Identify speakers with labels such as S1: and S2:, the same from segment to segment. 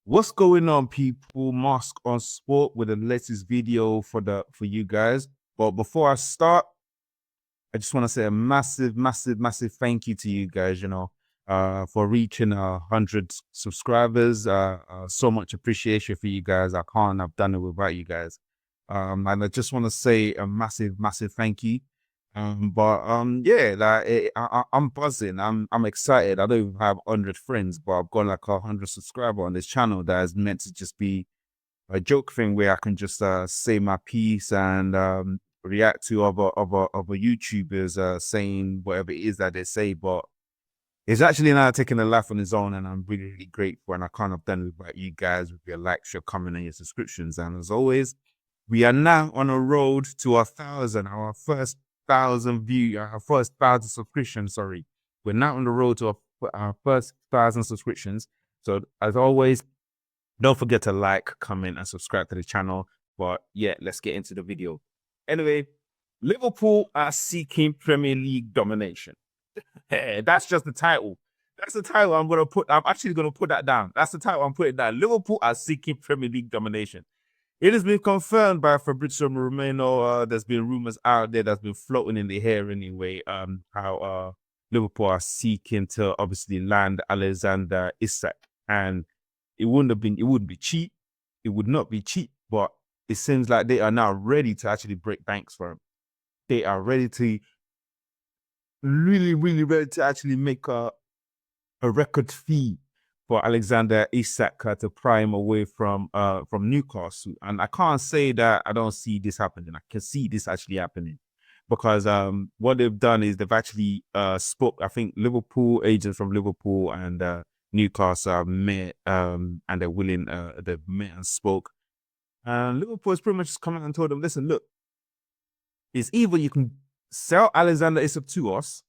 S1: What's going on, people? Mask on Sport with the latest video for you guys. But before I start, I just want to say a massive thank you to you guys. For reaching 100 subscribers. So much appreciation for you guys. I can't have done it without you guys. And I just want to say a massive thank you. Yeah, I'm buzzing. I'm excited. I don't even have 100 friends, but I've got like 100 subscribers on this channel that is meant to just be a joke thing where I can just say my piece and react to other YouTubers saying whatever it is that they say. But it's actually now taking a life on its own, and I'm really grateful. And I can't have done it without you guys with your likes, your comment, and your subscriptions. And as always, we are now on a road to 1,000, our first 1,000 view, our first 1,000 subscriptions. Sorry, we're now on the road to our first 1,000 subscriptions. So as always, don't forget to like, comment, and subscribe to the channel. But yeah, let's get into the video. Anyway, Liverpool are seeking Premier League domination. That's just the title. That's the title I'm actually gonna put that down. That's the title I'm putting down. Liverpool are seeking Premier League domination. It has been confirmed by Fabrizio Romano. There's been rumors out there that's been floating in the air anyway. How Liverpool are seeking to obviously land Alexander Isak, and it wouldn't be cheap. It would not be cheap, but it seems like they are now ready to actually break banks for him. They are ready to really ready to actually make a record fee for Alexander Isak to pry him away from Newcastle. And I can't say that I don't see this happening. I can see this actually happening because what they've done is they've actually spoke. I think Liverpool agents from Liverpool and Newcastle have met and they're willing. They've met and spoke. And Liverpool has pretty much just come out and told them, listen, look, it's either you can sell Alexander Isak to us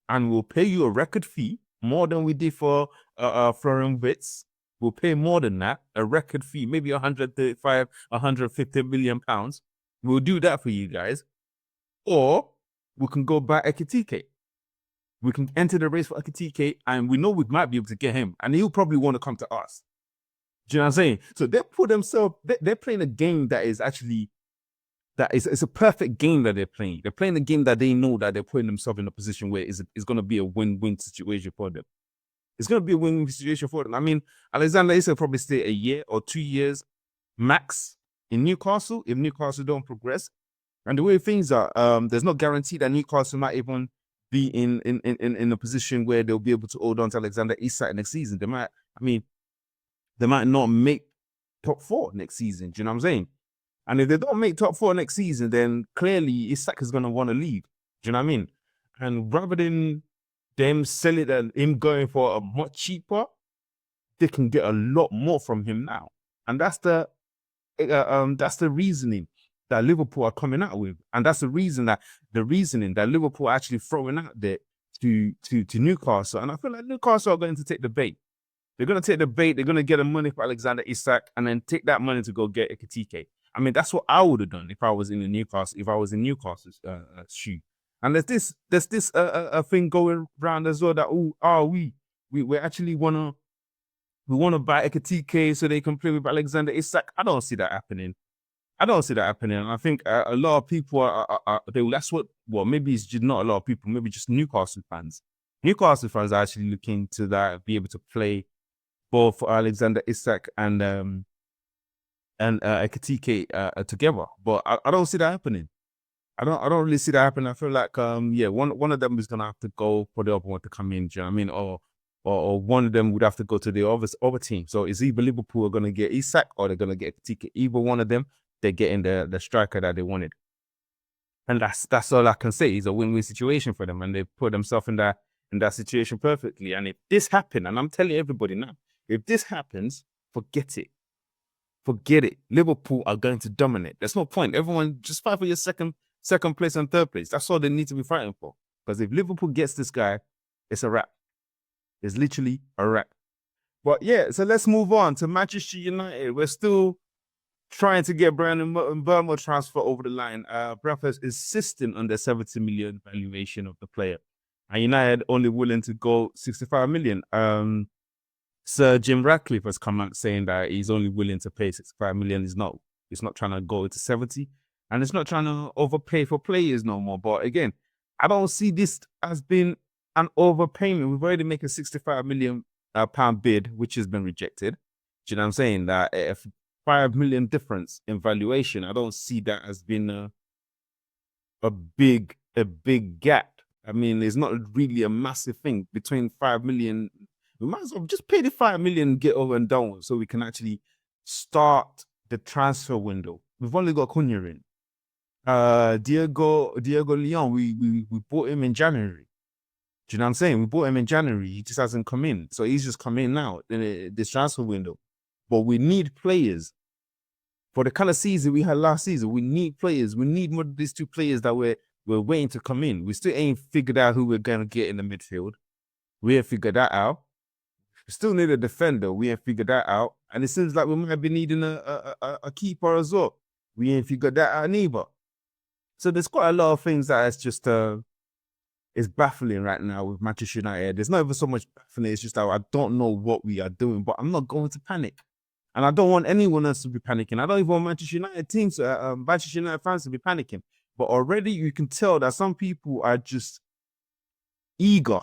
S1: and we'll pay you a record fee, more than we did for Florian Wirtz. We'll pay more than that, a record fee, maybe 135, 150 million pounds. We'll do that for you guys. Or we can go buy Ekitike. We can enter the race for Ekitike, and we know we might be able to get him, and he'll probably want to come to us. Do you know what I'm saying? So they put themselves, they're playing a game that is actually, it's a perfect game that they're playing. They're playing a game that they know that they're putting themselves in a position where it's going to be a win-win situation for them. It's going to be a win-win situation for them. I mean, Alexander Isak probably stay a year or 2 years max in Newcastle if Newcastle don't progress. And the way things are, there's no guarantee that Newcastle might even be in a position where they'll be able to hold on to Alexander Isak next season. They might not make top 4 next season. Do you know what I'm saying? And if they don't make top 4 next season, then clearly Isak is going to want to leave. Do you know what I mean? And rather than them sell it and him going for a much cheaper, they can get a lot more from him now. And that's the reasoning that Liverpool are coming out with. And that's the reasoning that Liverpool are actually throwing out there to Newcastle. And I feel like Newcastle are going to take the bait. They're going to take the bait. They're going to get the money for Alexander Isak and then take that money to go get Ekitike. I mean, that's what I would have done if I was in Newcastle's shoe. And there's this thing going around as well that we actually wanna buy Ekitike so they can play with Alexander Isak. I don't see that happening. And I think a lot of people maybe it's just not a lot of people, maybe just Newcastle fans. Newcastle fans are actually looking to that, be able to play both Alexander Isak and Ekitike together. But I don't see that happening. I don't really see that happening. I feel like one of them is gonna have to go for the other one to come in. Do you know what I mean? Or one of them would have to go to the other team. So it's either Liverpool are gonna get Isak or they're gonna get Ekitike. Either one of them, they're getting the striker that they wanted. And that's all I can say. It's a win-win situation for them, and they put themselves in that situation perfectly. And if this happened, and I'm telling everybody now, if this happens, forget it. Forget it. Liverpool are going to dominate. There's no point. Everyone just fight for your second place and third place. That's all they need to be fighting for. Because if Liverpool gets this guy, it's a wrap. It's literally a wrap. But yeah, so let's move on to Manchester United. We're still trying to get Brandon MBEUMO transfer over the line. Brentford insisting on the 70 million valuation of the player. And United only willing to go 65 million. Sir Jim Ratcliffe has come out saying that he's only willing to pay 65 million. He's not trying to go into 70, and it's not trying to overpay for players no more. But again, I don't see this as being an overpayment. We've already made a 65 million pound bid, which has been rejected. Do you know what I'm saying? That if 5 million difference in valuation, I don't see that as being a big gap. I mean, it's not really a massive thing between 5 million. We might as well just pay the 5 million, get over and done with, so we can actually start the transfer window. We've only got Cunha in. Diego Leon, we bought him in January. Do you know what I'm saying? We bought him in January. He just hasn't come in. So he's just come in now in this transfer window. But we need players. For the kind of season we had last season, we need players. We need more of these two players that we're waiting to come in. We still ain't figured out who we're going to get in the midfield. We ain't figured that out. We still need a defender. We ain't figured that out. And it seems like we might be needing a keeper as well. We ain't figured that out neither. So there's quite a lot of things that is just is baffling right now with Manchester United. There's not even so much baffling. It's just that I don't know what we are doing, but I'm not going to panic. And I don't want anyone else to be panicking. I don't even want Manchester United teams, Manchester United fans to be panicking. But already you can tell that some people are just eager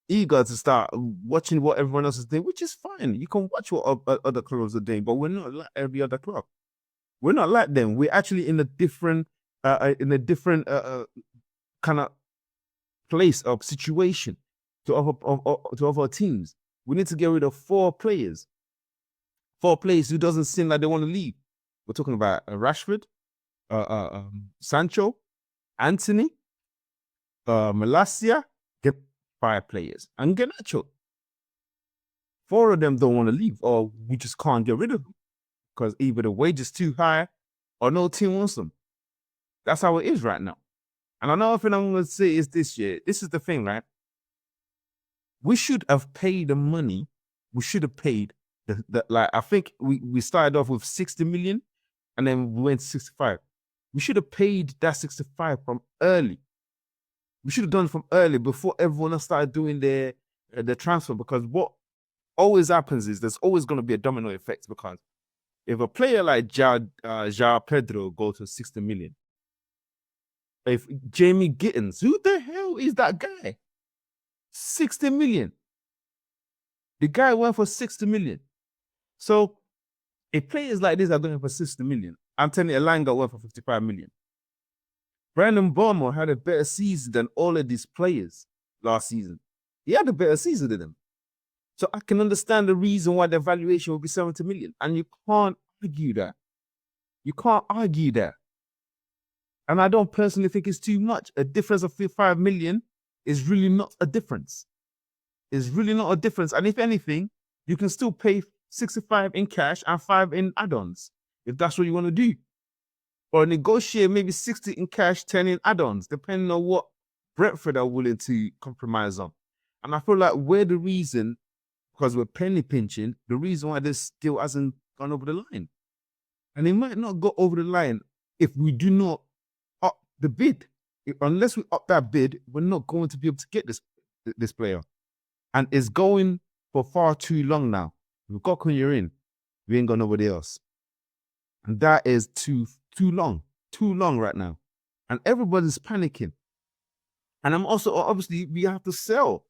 S1: to start watching what everyone else is doing, which is fine. You can watch what other clubs are doing, but we're not like every other club. We're not like them. We're actually in a different kind of place of situation to other teams. We need to get rid of 4 players. 4 players who doesn't seem like they want to leave. We're talking about Rashford, Sancho, Anthony, Malacia, get 5 players, and Garnacho. 4 of them don't want to leave, or we just can't get rid of them because either the wage is too high or no team wants them. That's how it is right now. And another thing I'm going to say is this year. This is the thing, right? We should have paid the money. We should have paid like I think we started off with 60 million and then we went to 65. We should have paid that 65 from early. We should have done it from early before everyone else started doing their transfer, because what always happens is there's always going to be a domino effect, because if a player like João Pedro goes to 60 million, if Jamie Gittins, who the hell is that guy? 60 million. The guy went for 60 million. So if players like this are going for 60 million, I'm telling you, Elanga went for 55 million. Brandon MBEUMO had a better season than all of these players last season. He had a better season than them. So I can understand the reason why the valuation will be 70 million. And you can't argue that. You can't argue that. And I don't personally think it's too much. A difference of 5 million is really not a difference. It's really not a difference. And if anything, you can still pay 65 in cash and 5 in add-ons, if that's what you want to do. Or negotiate maybe 60 in cash, 10 in add-ons, depending on what Brentford are willing to compromise on. And I feel like we're the reason, because we're penny pinching, the reason why this deal hasn't gone over the line. And it might not go over the line if we do not up the bid. Unless we up that bid, we're not going to be able to get this player. And it's going for far too long now. We've got Cunha in. We ain't got nobody else. And that is too long right now. And everybody's panicking. And I'm also, obviously, we have to sell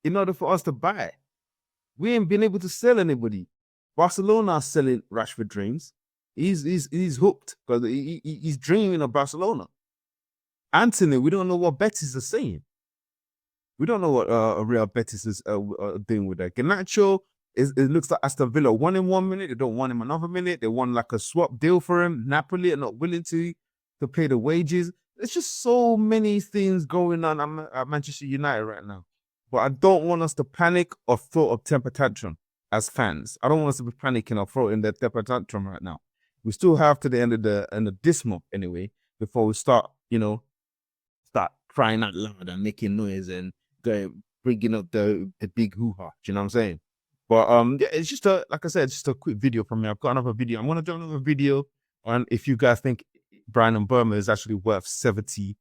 S1: in order for us to buy. We ain't been able to sell anybody. Barcelona are selling Rashford dreams. He's hooked because he's dreaming of Barcelona. Anthony, we don't know what Betis is saying. We don't know what Real Betis is doing with that. Garnacho, it looks like Aston Villa won him 1 minute. They don't want him another minute. They want like a swap deal for him. Napoli are not willing to pay the wages. There's just so many things going on at Manchester United right now. But I don't want us to panic or throw a temper tantrum as fans. I don't want us to be panicking or throwing the temper tantrum right now. We still have to the end of this month anyway, before we start, start crying out loud and making noise and bringing up the big hoo-ha. Do you know what I'm saying? But yeah, it's just like I said, just a quick video from me. I've got another video. I'm gonna do another video on if you guys think Brandon MBEUMO is actually worth 70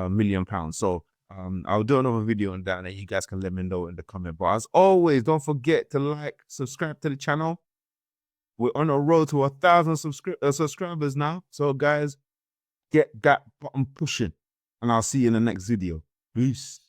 S1: million pounds. So I'll do another video on that, and you guys can let me know in the comment. But as always, don't forget to like, subscribe to the channel. We're on a road to 1,000 subscribers now. So guys, get that button pushing, and I'll see you in the next video. Peace.